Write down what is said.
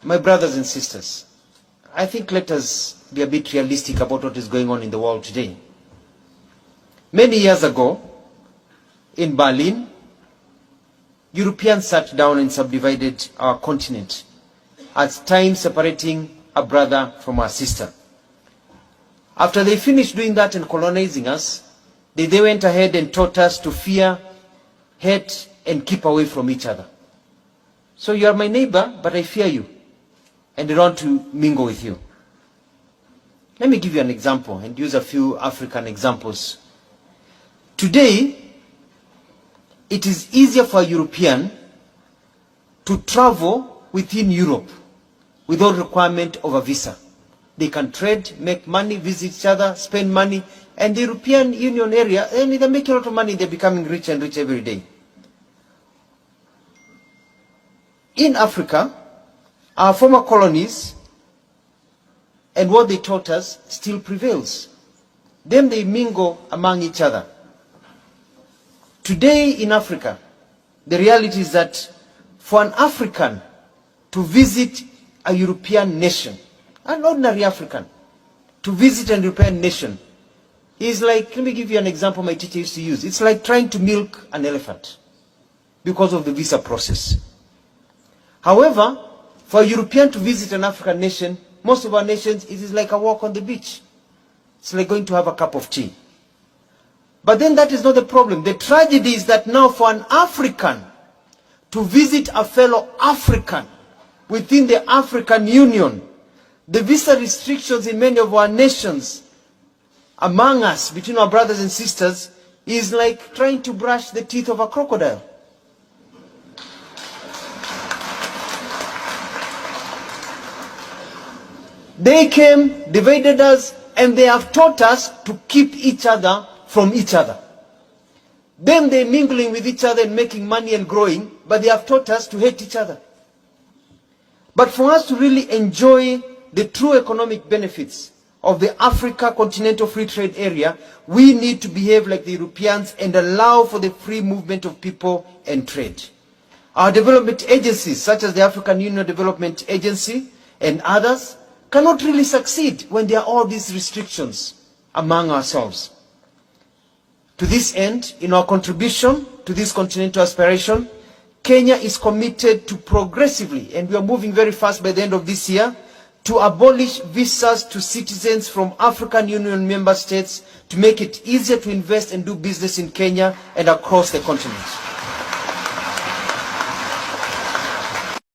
My brothers and sisters, I think let us be a bit realistic about what is going on in the world today. Many years ago, in Berlin, Europeans sat down and subdivided our continent, at times separating a brother from a sister. After they finished doing that and colonizing us, they went ahead and taught us to fear, hate, and keep away from each other. So you are my neighbor, but I fear you, and I don't want to mingle with you. Let me give you an example and use a few African examples. Today, it is easier for a European to travel within Europe without requirement of a visa. They can trade, make money, visit each other, spend money, and the European Union area, they're making a lot of money, they're becoming rich and rich every day. In Africa, our former colonies and what they taught us still prevails. Then they mingle among each other. Today in Africa, the reality is that for an African to visit a European nation, an ordinary African, to visit a European nation, is like, let me give you an example my teacher used to use. It's like trying to milk an elephant because of the visa process. However, for a European to visit an African nation, most of our nations, it is like a walk on the beach. It's like going to have a cup of tea. But then that is not the problem. The tragedy is that now for an African to visit a fellow African within the African Union, the visa restrictions in many of our nations, among us, between our brothers and sisters, is like trying to brush the teeth of a crocodile. They came, divided us, and they have taught us to keep each other from each other. Then they're mingling with each other and making money and growing, but they have taught us to hate each other. But for us to really enjoy the true economic benefits of the Africa Continental Free Trade Area, we need to behave like the Europeans and allow for the free movement of people and trade. Our development agencies, such as the African Union Development Agency and others, cannot really succeed when there are all these restrictions among ourselves. To this end, in our contribution to this continental aspiration, Kenya is committed to progressively, and we are moving very fast by the end of this year, to abolish visas to citizens from African Union member states to make it easier to invest and do business in Kenya and across the continent.